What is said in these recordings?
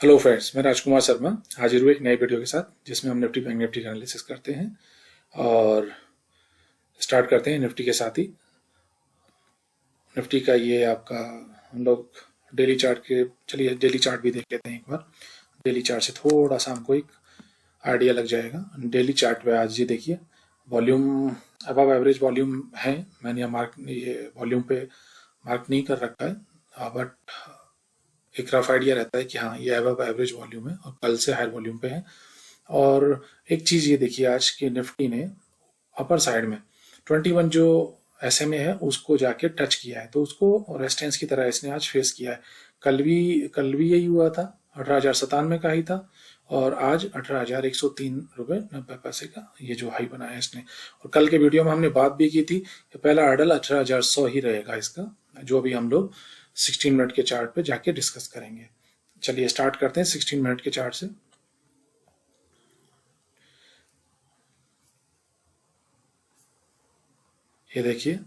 Hello friends, मैं राजकुमार शर्मा हाजिर हूँ एक नए वीडियो के साथ जिसमें हम निफ्टी बैंक निफ्टी का एनालिसिस करते हैं और स्टार्ट करते हैं निफ्टी के साथ ही। निफ्टी का ये आपका हम लोग डेली चार्ट के चलिए डेली चार्ट भी देख लेते हैं एक बार। डेली चार्ट से थोड़ा सा हमको एक आइडिया लग जाएगा। डेली चार्ट पे आज ये देखिए वॉल्यूम अबव एवरेज वॉल्यूम है। मैंने ये वॉल्यूम पे मार्क नहीं कर रखा है, बट एक रफ आइडिया रहता है कि हाँ ये अबव एवरेज वॉल्यूम है और कल से हायर वॉल्यूम पे है। और एक चीज ये देखिए आज के निफ्टी ने अपर साइड में 21 जो SMA है उसको जाके टच किया है, तो उसको रेजिस्टेंस की तरह इसने आज फेस किया है। कल भी यही हुआ था, 18,097 का ही था और आज 18,103 रुपये 90 पैसे का ये जो हाई बनाया है इसने। और कल के वीडियो में हमने बात भी की थी कि पहला हर्डल 18,100 ही रहेगा इसका, जो अभी हम लोग 16 मिनट के चार्ट पे जाके डिस्कस करेंगे। चलिए स्टार्ट करते हैं 16 मिनट के चार्ट से। ये देखिए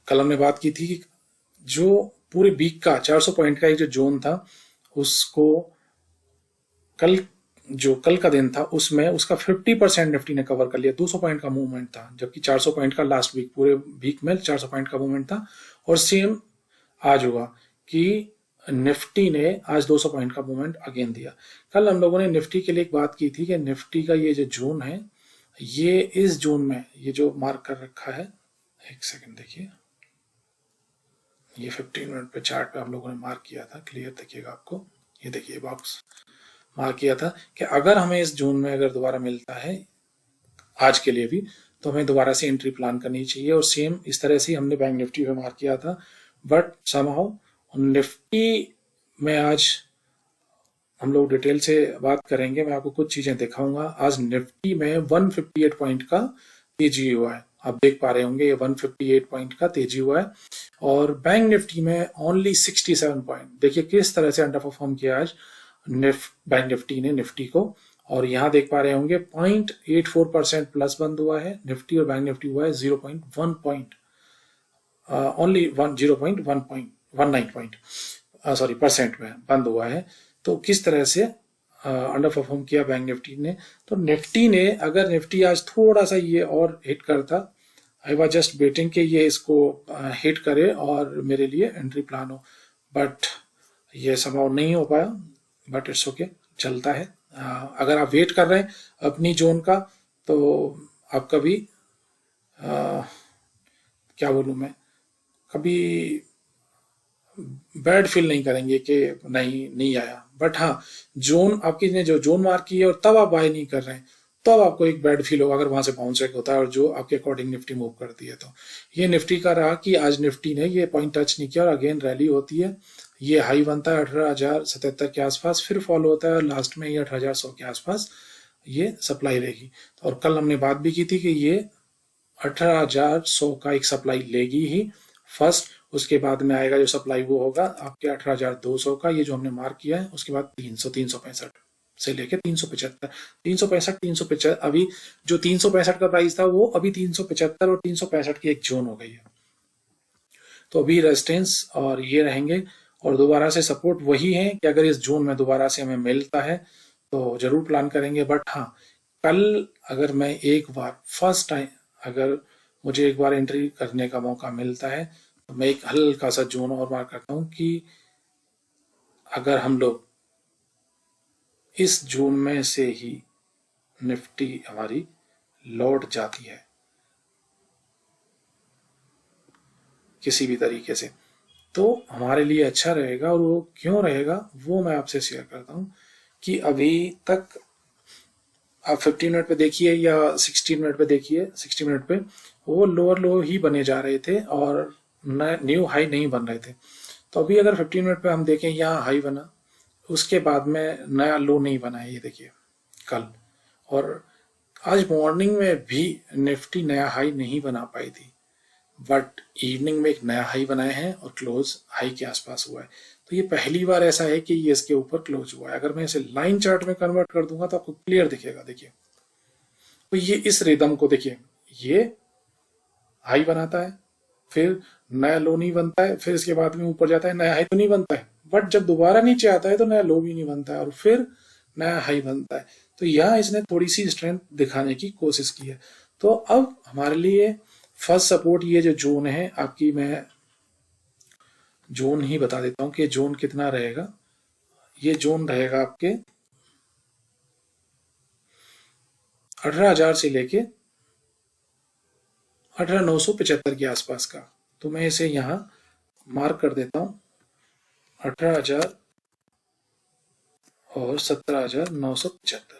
कल हमने बात की थी कि जो पूरे वीक का 400 पॉइंट का एक जो जोन था उसको कल का दिन था उसमें उसका 50% निफ्टी ने कवर कर लिया। 200 पॉइंट का मूवमेंट था, जबकि 400 पॉइंट का लास्ट वीक पूरे वीक में 400 पॉइंट का मूवमेंट था। और सेम आज हुआ कि निफ्टी ने आज 200 पॉइंट का मूवमेंट अगेन दिया। कल हम लोगों ने निफ्टी के लिए एक बात की थी कि निफ्टी का ये जो जोन है, ये इस जोन में ये जो मार्क कर रखा है, एक सेकंड देखिए, ये 15 मिनट पे चार्ट पे हम लोगों ने मार्क किया था, क्लियर देखिएगा आपको। ये देखिए बॉक्स मार्क किया था कि अगर हमें इस जोन में अगर दोबारा मिलता है आज के लिए भी, तो हमें दोबारा से एंट्री प्लान करनी चाहिए। और सेम इस तरह से हमने बैंक निफ्टी पे मार्क किया था, बट समहाउ निफ्टी में आज हम लोग डिटेल से बात करेंगे। मैं आपको कुछ चीजें दिखाऊंगा। आज निफ्टी में 158 पॉइंट का तेजी हुआ है, आप देख पा रहे होंगे ये 158 पॉइंट का तेजी हुआ है। और बैंक निफ्टी में ओनली 67 पॉइंट। देखिए किस तरह से अंडर परफॉर्म किया आज बैंक निफ्टी ने निफ्टी को। और यहाँ देख पा रहे होंगे 0.84% प्लस बंद हुआ है निफ्टी, और बैंक निफ्टी हुआ है 0.1 point, only 0.19 point sorry percent में बंद हुआ है। तो किस तरह से अंडर परफॉर्म किया बैंक निफ्टी ने। तो निफ्टी ने अगर निफ्टी आज थोड़ा सा ये और हिट करता, आई वाज जस्ट वेटिंग कि ये इसको हिट करे और मेरे लिए एंट्री प्लान हो, बट ये संभव नहीं हो पाया। बट इट्स ओके, चलता है। अगर आप वेट कर रहे हैं अपनी जोन का, तो आप कभी क्या बोलूं मैं, कभी बैड फील नहीं करेंगे कि नहीं आया। बट हाँ, जोन आपकी ने जो जोन मार्क की है और तब आप बाय नहीं कर रहे हैं, तब आपको एक बैड फील होगा अगर वहां से बाउंस बैक होता है और जो आपके अकॉर्डिंग निफ्टी मूव करती है। तो ये निफ्टी का रहा कि आज निफ्टी ने ये पॉइंट टच नहीं किया और अगेन रैली होती है। ये हाई बनता है 18,077 के आसपास, फिर फॉलो होता है और लास्ट में ये 18,100 के आसपास ये सप्लाई रहेगी। और कल हमने बात भी की थी कि ये 18,100 का एक सप्लाई लेगी ही फर्स्ट, उसके बाद में आएगा जो सप्लाई वो होगा आपके 18,200 का, ये जो हमने मार्क किया है। उसके बाद 365 से लेके 365, 365 अभी जो 365 का प्राइस था वो अभी 375 और 365 की एक जोन हो गई है। तो अभी रेजिस्टेंस और ये रहेंगे और दोबारा से सपोर्ट वही है कि अगर इस जोन में दोबारा से हमें मिलता है तो जरूर प्लान करेंगे। बट हाँ, कल अगर मैं एक बार फर्स्ट टाइम अगर मुझे एक बार एंट्री करने का मौका मिलता है, तो मैं एक हल्का सा जोन और मार्क करता हूं कि अगर हम लोग इस जोन में से ही निफ्टी हमारी लौट जाती है किसी भी तरीके से, तो हमारे लिए अच्छा रहेगा। और वो क्यों रहेगा वो मैं आपसे शेयर करता हूं कि अभी तक आप 15 मिनट पे देखिए या 16 मिनट पे देखिए, 60 मिनट पे वो लोअर लो ही बने जा रहे थे और न्यू हाई नहीं बन रहे थे। तो अभी अगर 15 मिनट पे हम देखें, यहाँ हाई बना, उसके बाद में नया लो नहीं बना है, ये देखिए कल। और आज मॉर्निंग में भी निफ्टी नया हाई नहीं बना पाई थी, बट इवनिंग में एक नया हाई बनाए हैं और क्लोज हाई के आसपास हुआ है। तो ये पहली बार ऐसा है कि ये इसके ऊपर क्लोज हुआ है। अगर मैं इसे लाइन चार्ट में कन्वर्ट कर दूंगा तो आपको क्लियर दिखेगा। देखिए तो ये इस रिदम को देखिए, ये हाई बनाता है, फिर नया लो नहीं बनता है, फिर इसके बाद में ऊपर जाता है, नया हाई तो नहीं बनता है, बट जब दोबारा नीचे आता है तो नया लो भी नहीं बनता है और फिर नया हाई बनता है। तो यहाँ इसने थोड़ी सी स्ट्रेंथ दिखाने की कोशिश की है। तो अब हमारे लिए फर्स्ट सपोर्ट ये जो जोन है आपकी, मैं जोन ही बता देता हूँ कि जोन कितना रहेगा। ये जोन रहेगा आपके 18,000 से लेके 18,975 के आसपास का। तो मैं इसे यहाँ मार्क कर देता हूँ 18,000 और 17,975।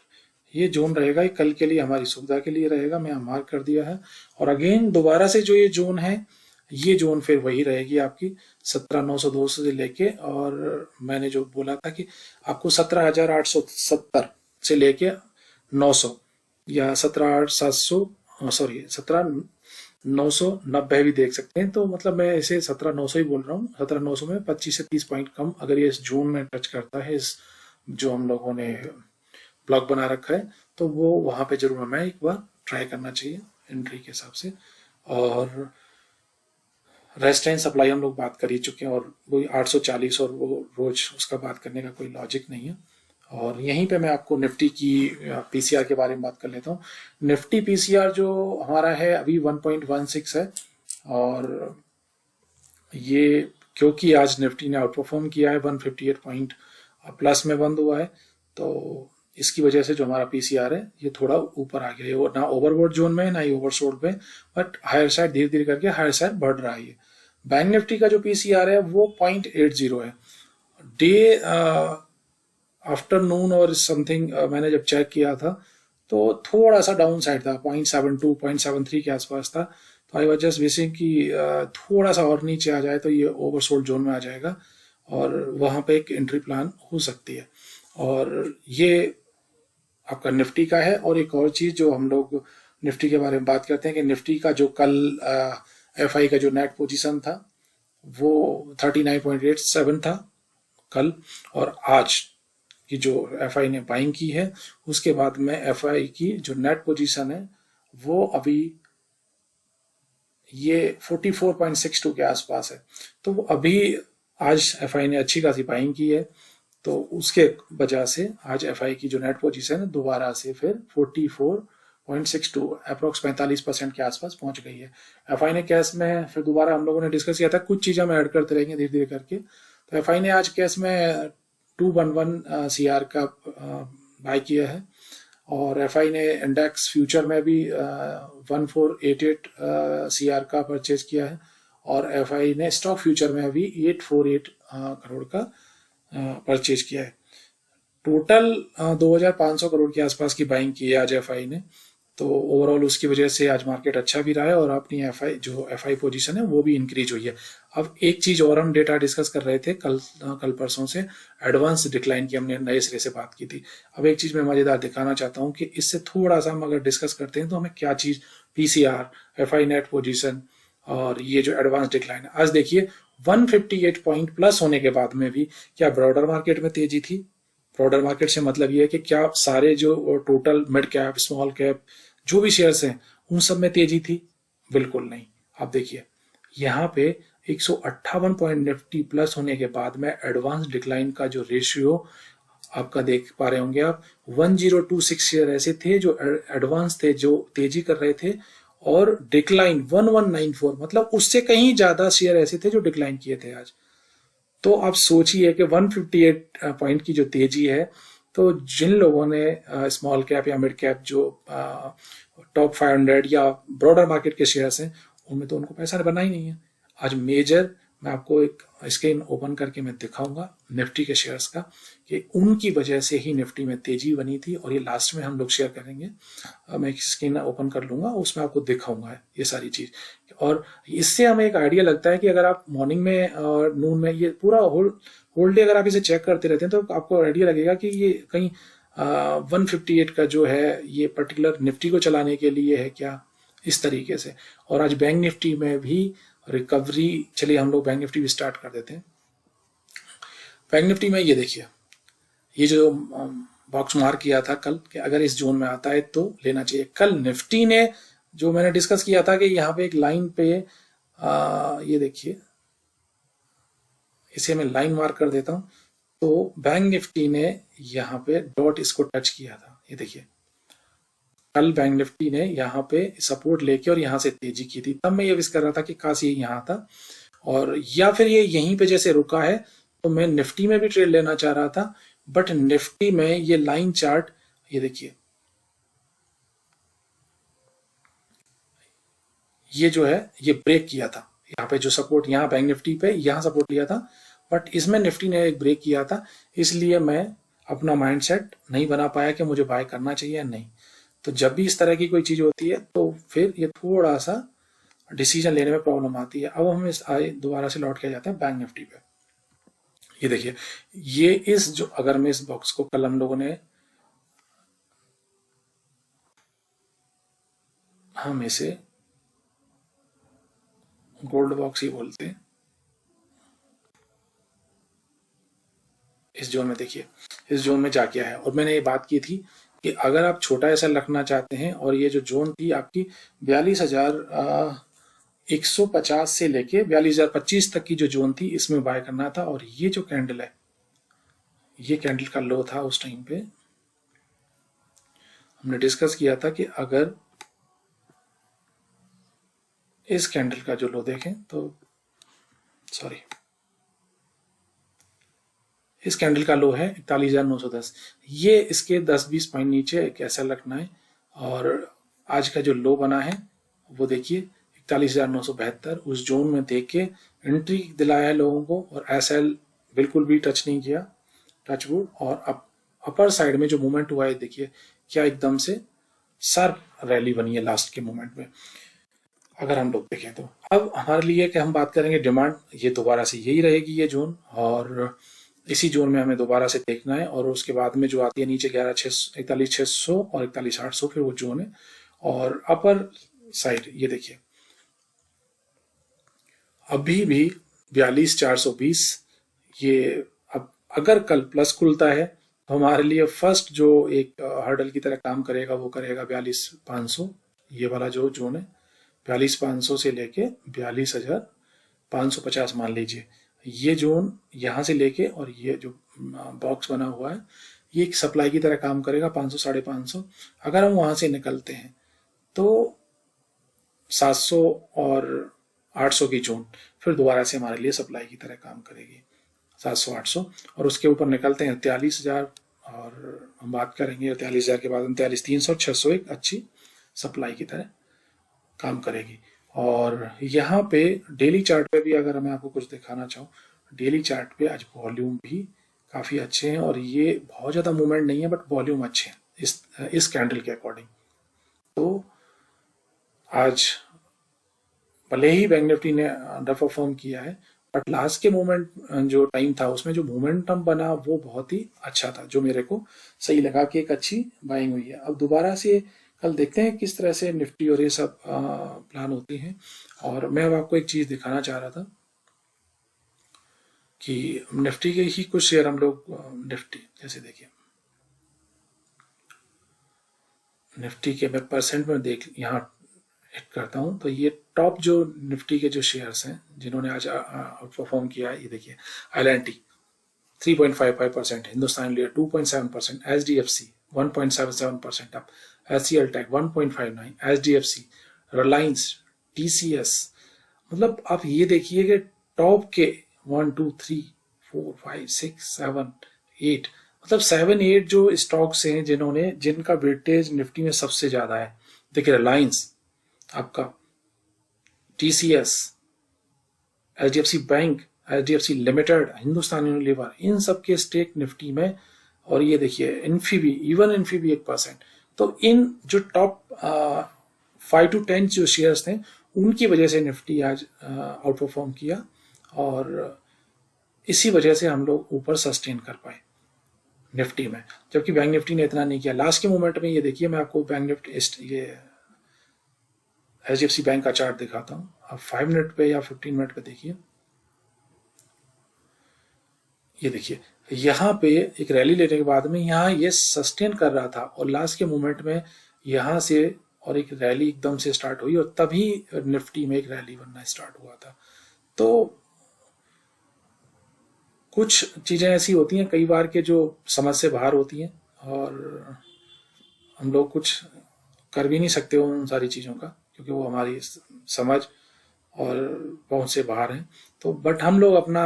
ये जोन रहेगा, ये कल के लिए हमारी सुविधा के लिए रहेगा, मैं मार्क कर दिया है। और अगेन दोबारा से जो ये जोन है, ये जोन फिर वही रहेगी आपकी 17,902 से लेके, और मैंने जो बोला था कि आपको 17,870 से लेके 900 या 17,700 सॉरी 17,990 भी देख सकते हैं। तो मतलब मैं इसे 17,900 ही बोल रहा हूँ। 17,900 में 25 से 30 पॉइंट कम अगर ये इस जोन में टच करता है, इस जो हम लोगों ने ब्लॉक बना रखा है, तो वो वहां पे जरूर हमें एक बार ट्राई करना चाहिए एंट्री के हिसाब से। और रेजिस्टेंस सप्लाई हम लोग बात कर ही चुके हैं, और वही 840 और वो रोज उसका बात करने का कोई लॉजिक नहीं है। और यहीं पे मैं आपको निफ्टी की पीसीआर के बारे में बात कर लेता हूँ। निफ्टी पीसीआर जो हमारा है अभी 1.16 है, और ये क्योंकि आज निफ्टी ने आउट परफॉर्म किया है, 158 पॉइंट प्लस में बंद हुआ है, तो इसकी वजह से जो हमारा पीसीआर है ये थोड़ा ऊपर आ गया है। वो ना ओवरबोट जोन में ना ही ओवरसोल्ड पे, बट हायर साइड धीरे धीरे करके हायर साइड बढ़ रहा है। बैंक निफ्टी का जो पीसीआर है वो 0.80 है। डे आफ्टरनून और समथिंग मैंने जब चेक किया था तो थोड़ा सा डाउन साइड था, 0.72 0.73 के आसपास था। तो आई वाज जस्ट विशिंग कि थोड़ा सा और नीचे आ जाए तो ये ओवरसोल्ड जोन में आ जाएगा और वहां पे एक एंट्री प्लान हो सकती है। और ये आपका निफ्टी का है। और एक और चीज जो हम लोग निफ्टी के बारे में बात करते हैं कि निफ्टी का जो कल एफआई का जो नेट पोजीशन था वो 39.87 था कल, और आज की जो एफआई ने बाइंग की है उसके बाद में एफआई की जो नेट पोजीशन है वो अभी ये 44.62 के आसपास है। तो अभी आज एफआई ने अच्छी खासी बाइंग की है, तो उसके वजह से आज एफआई की जो नेट पोजीशन है दोबारा से फिर 44.62 अप्रोक्स 45% के आसपास पहुंच गई है। एफआई ने कैश में फिर दोबारा हम लोगों ने डिस्कस किया था, कुछ चीजें हम ऐड करते रहेंगे धीरे धीरे करके। तो एफआई ने आज कैश में 211 सीआर का बाय किया है, और एफआई ने इंडेक्स फ्यूचर में भी 1488 सीआर का परचेज किया है, और एफआई ने स्टॉक फ्यूचर में भी 848 करोड़ का परचेज किया है। टोटल 2,500 करोड़ के आसपास की बाइंग की है आज एफआई ने। तो ओवरऑल उसकी वजह से आज मार्केट अच्छा भी रहा है, और अपनी एफआई पोजीशन है वो भी इंक्रीज हुई है। अब एक चीज और हम डेटा डिस्कस कर रहे थे कल परसों से, एडवांस डिक्लाइन की हमने नए सिरे से बात की थी। अब एक चीज मैं मजेदार दिखाना चाहता हूं कि इससे थोड़ा सा हम अगर डिस्कस करते हैं तो हमें क्या चीज, पीसीआर, एफआई नेट पोजीशन और ये जो एडवांस डिक्लाइन है। आज देखिए 158 पॉइंट प्लस होने के बाद में भी क्या ब्रॉडर मार्केट में तेजी थी? ब्रॉडर मार्केट से मतलब ये है कि क्या सारे जो total mid cap, small cap जो भी शेयर्स हैं उन सब में तेजी थी? बिल्कुल नहीं। आप देखिए यहाँ पे 158 पॉइंट निफ्टी प्लस होने के बाद में एडवांस डिक्लाइन का जो रेशियो आपका देख पा रहे होंगे आप, 1026 शेयर ऐसे थे जो एडवांस थे, जो तेजी कर रहे थे, और डिक्लाइन 1194, मतलब उससे कहीं ज्यादा शेयर ऐसे थे जो डिक्लाइन किए थे आज। तो आप सोचिए कि 158 पॉइंट की जो तेजी है, तो जिन लोगों ने स्मॉल कैप या मिड कैप जो टॉप 500 या ब्रॉडर मार्केट के शेयर्स हैं उनमें तो उनको पैसा बना ही नहीं है। आज मेजर मैं आपको एक स्क्रीन ओपन करके मैं दिखाऊंगा निफ्टी के शेयर्स का कि उनकी वजह से ही निफ्टी में तेजी बनी थी, और ये लास्ट में हम लोग शेयर करेंगे। मैं एक स्क्रीन ओपन कर लूंगा, उसमें आपको दिखाऊंगा ये सारी चीज, और इससे हमें एक आइडिया लगता है कि अगर आप मॉर्निंग में और नून में ये पूरा होल डे अगर आप इसे चेक करते रहते हैं तो आपको आइडिया लगेगा कि ये कहीं 158 का जो है ये पर्टिकुलर निफ्टी को चलाने के लिए है क्या, इस तरीके से। और आज बैंक निफ्टी में भी रिकवरी, चलिए हम लोग बैंक निफ्टी भी स्टार्ट कर देते हैं। बैंक निफ्टी में ये देखिए, ये जो बॉक्स मार्क किया था कल कि अगर इस जोन में आता है तो लेना चाहिए। कल निफ्टी ने जो मैंने डिस्कस किया था कि यहाँ पे एक लाइन पे ये देखिए इसे मैं लाइन मार्क कर देता हूं। तो बैंक निफ्टी ने यहाँ पे डॉट इसको टच किया था, ये देखिए कल बैंक निफ्टी ने यहाँ पे सपोर्ट लेके और यहाँ से तेजी की थी, तब मैं ये विश कर रहा था कि काश ये यहाँ था, और या फिर ये यहीं पे जैसे रुका है तो मैं निफ्टी में भी ट्रेड लेना चाह रहा था, बट निफ्टी में ये लाइन चार्ट, ये देखिए ये जो है ये ब्रेक किया था, यहाँ पे जो सपोर्ट, यहाँ बैंक निफ्टी पे यहाँ सपोर्ट लिया था, बट इसमें निफ्टी ने एक ब्रेक किया था, इसलिए मैं अपना माइंडसेट नहीं बना पाया कि मुझे बाय करना चाहिए या नहीं। तो जब भी इस तरह की कोई चीज होती है तो फिर ये थोड़ा सा डिसीजन लेने में प्रॉब्लम आती है। अब हम इस आए दोबारा से लौट के जाते हैं बैंक निफ्टी पे। ये देखिए ये इस जो, अगर मैं इस बॉक्स को, कल हम लोगों ने, हम इसे गोल्ड बॉक्स ही बोलते हैं, इस जोन में देखिए, इस जोन में जा क्या है, और मैंने ये बात की थी कि अगर आप छोटा ऐसा रखना चाहते हैं, और ये जो जोन थी आपकी 42,150 से लेके 42,025 तक की जो जोन थी, इसमें बाय करना था। और ये जो कैंडल है, ये कैंडल का लो था, उस टाइम पे हमने डिस्कस किया था कि अगर इस कैंडल का जो लो देखें तो, सॉरी, इस कैंडल का लो है 41,910, ये इसके 10-20 पॉइंट नीचे एक ऐसा रखना है। और आज का जो लो बना है वो देखिए 41,972, उस जोन में देख के एंट्री दिलाया है लोगों को, और एसएल बिल्कुल भी टच नहीं किया, टच वुड। और अपर साइड में जो मूवमेंट हुआ है देखिए क्या एकदम से शार्प रैली बनी है लास्ट के मोमेंट में, अगर हम लोग देखें तो। अब हमारे लिए कि हम बात करेंगे डिमांड, ये दोबारा से यही रहेगी ये जोन, और इसी जोन में हमें दोबारा से देखना है। और उसके बाद में जो आती है नीचे 41,600 और 41,800, फिर वो जोन है। और अपर साइड ये देखिए अभी भी 42,420, ये अब अगर कल प्लस खुलता है तो हमारे लिए फर्स्ट जो एक हर्डल की तरह काम करेगा वो करेगा 42,500, ये वाला जो जोन है 42,500 से लेके 42,550 मान लीजिए, ये जोन यहाँ से लेके, और ये जो बॉक्स बना हुआ है ये एक सप्लाई की तरह काम करेगा 500 550। अगर हम वहां से निकलते हैं तो 700 और 800 की जोन फिर दोबारा से हमारे लिए सप्लाई की तरह काम करेगी, 700 800, और उसके ऊपर निकलते हैं 43,000, और हम बात करेंगे 43,000 के बाद 39,300 600 एक अच्छी सप्लाई की तरह काम करेगी। और यहाँ पे डेली चार्ट पे भी अगर मैं आपको कुछ दिखाना चाहूँ, डेली चार्ट पे आज वॉल्यूम भी काफ़ी अच्छे हैं, और ये बहुत ज़्यादा मूवमेंट नहीं है, बट वॉल्यूम अच्छे हैं इस कैंडल के अकॉर्डिंग। तो आज भले ही बैंक निफ्टी ने अंडर परफॉर्म किया है, बट लास्ट के मोमेंट जो टाइम था उसमें जो मोमेंटम बना वो बहुत ही अच्छा था, जो मेरे को सही लगा कि एक अच्छी बाइंग हुई है। अब दोबारा से कल देखते हैं किस तरह से निफ्टी और ये सब प्लान होती हैं। और मैं अब आपको एक चीज दिखाना चाह रहा था कि निफ्टी के ही कुछ शेयर हम लोग, निफ्टी जैसे देखिए, निफ्टी के मैं परसेंट में देख यहाँ हिट करता हूँ तो ये टॉप जो निफ्टी के जो शेयर्स हैं जिन्होंने आज आउट परफॉर्म किया है, ये देखिए L and T 3.55%, Hindustan Lever 2.7%, HDFC 1.77% up, HCL Tech 1.59, HDFC, Reliance, TCS, मतलब आप ये देखिए कि टॉप के 1 2 3 4 5 6 7 8, मतलब 7 8 जो स्टॉक्स हैं जिन्होंने, जिनका वेटेज निफ्टी में सबसे ज्यादा है। देखिए रिलायंस आपका, TCS, HDFC bank, HDFC limited, Hindustan Unilever, इन सब के स्टेक निफ्टी में। और ये देखिए इन्फीबी, इवन इन्फीबी 1%। तो इन जो टॉप 5 to 10 जो शेयर्स थे उनकी वजह से निफ्टी आज आउट परफॉर्म किया, और इसी वजह से हम लोग ऊपर सस्टेन कर पाए निफ्टी में, जबकि बैंक निफ्टी ने इतना नहीं किया लास्ट के मोमेंट में। ये देखिए मैं आपको बैंक निफ्टी, ये एचडीएफसी बैंक का चार्ट दिखाता हूँ, आप 5 मिनट पे या 15 मिनट पे देखिए। ये देखिए यहाँ पे एक रैली लेने के बाद में यहाँ ये सस्टेन कर रहा था, और लास्ट के मोमेंट में यहाँ से और एक रैली एकदम से स्टार्ट हुई, और तभी निफ्टी में एक रैली बनना स्टार्ट हुआ था। तो कुछ चीज़ें ऐसी होती हैं कई बार के जो समझ से बाहर होती हैं और हम लोग कुछ कर भी नहीं सकते उन सारी चीज़ों का, क्योंकि वो हमारी समझ और पहुंच से बाहर हैं। तो बट हम लोग अपना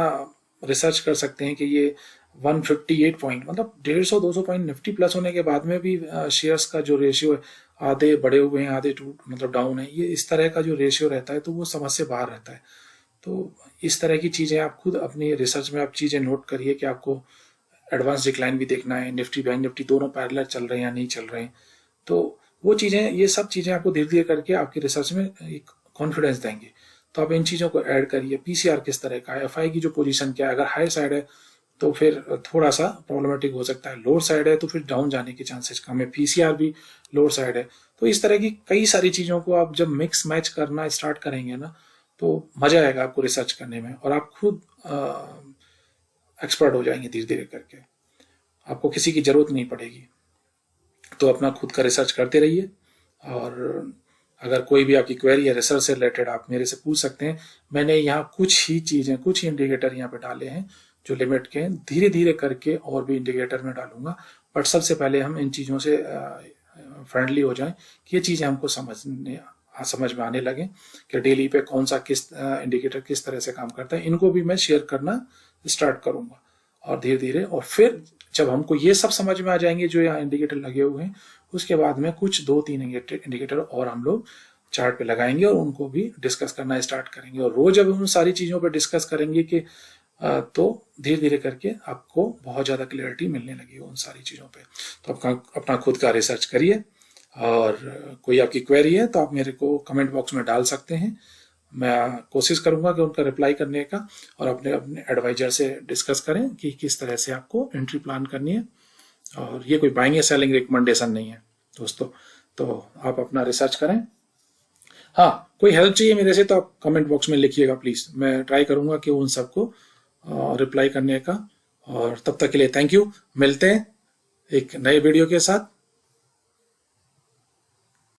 रिसर्च कर सकते हैं कि ये 158 पॉइंट मतलब 150-200 पॉइंट निफ्टी प्लस होने के बाद में भी शेयर्स का जो रेशियो है, आधे बढ़े हुए हैं आधे मतलब डाउन है, ये इस तरह का जो रेशियो रहता है तो वो समझ से बाहर रहता है। तो इस तरह की चीज़ें आप खुद अपनी रिसर्च में आप चीज़ें नोट करिए कि आपको एडवांस डिक्लाइन भी देखना है, निफ्टी बैंक निफ्टी दोनों पैरेलल चल रहे हैं या नहीं चल रहे हैं। तो वो चीज़ें, ये सब चीज़ें आपको धीरे धीरे करके आपकी रिसर्च में एक कॉन्फिडेंस देंगे। तो आप इन चीज़ों को ऐड करिए। पीसीआर किस तरह का है, एफआई की जो पोजीशन क्या है, अगर हाई साइड है तो फिर थोड़ा सा प्रॉब्लमेटिक हो सकता है, लोअर साइड है तो फिर डाउन जाने के चांसेस कम है, पीसीआर भी लोअर साइड है। तो इस तरह की कई सारी चीज़ों को आप जब मिक्स मैच करना स्टार्ट करेंगे ना, तो मजा आएगा आपको रिसर्च करने में और आप खुद एक्सपर्ट हो जाएंगे धीरे धीरे करके। आपको किसी की जरूरत नहीं पड़ेगी। तो अपना खुद का रिसर्च करते रहिए और अगर कोई भी आपकी क्वेरी है रिसर्च से रिलेटेड, आप मेरे से पूछ सकते हैं। मैंने यहाँ कुछ ही चीज़ें, कुछ ही इंडिकेटर यहाँ पे डाले हैं जो लिमिट के हैं, धीरे धीरे करके और भी इंडिकेटर में डालूंगा। बट सबसे पहले हम इन चीज़ों से फ्रेंडली हो जाएं कि ये चीज़ें हमको समझ में आने लगे कि डेली पे कौन सा किस इंडिकेटर किस तरह से काम करता है। इनको भी मैं शेयर करना स्टार्ट करूंगा और धीरे धीरे, और फिर जब हमको ये सब समझ में आ जाएंगे जो यहाँ इंडिकेटर लगे हुए हैं, उसके बाद में कुछ 2-3 इंडिकेटर और हम लोग चार्ट पे लगाएंगे और उनको भी डिस्कस करना स्टार्ट करेंगे। और रोज जब उन सारी चीज़ों पे डिस्कस करेंगे कि तो धीरे धीरे करके आपको बहुत ज़्यादा क्लियरिटी मिलने लगी उन सारी चीज़ों पे। तो अपना खुद का रिसर्च करिए और कोई आपकी क्वेरी है तो आप मेरे को कमेंट बॉक्स में डाल सकते हैं। मैं कोशिश करूंगा कि उनका रिप्लाई करने का, और अपने एडवाइजर से डिस्कस करें कि किस तरह से आपको एंट्री प्लान करनी है। और ये कोई बाइंग या सेलिंग रिकमेंडेशन नहीं है दोस्तों, तो आप अपना रिसर्च करें। हाँ, कोई हेल्प चाहिए मेरे से तो आप कमेंट बॉक्स में लिखिएगा प्लीज़, मैं ट्राई करूंगा कि उन सबको रिप्लाई करने का। और तब तक के लिए थैंक यू। मिलते हैं एक नए वीडियो के साथ।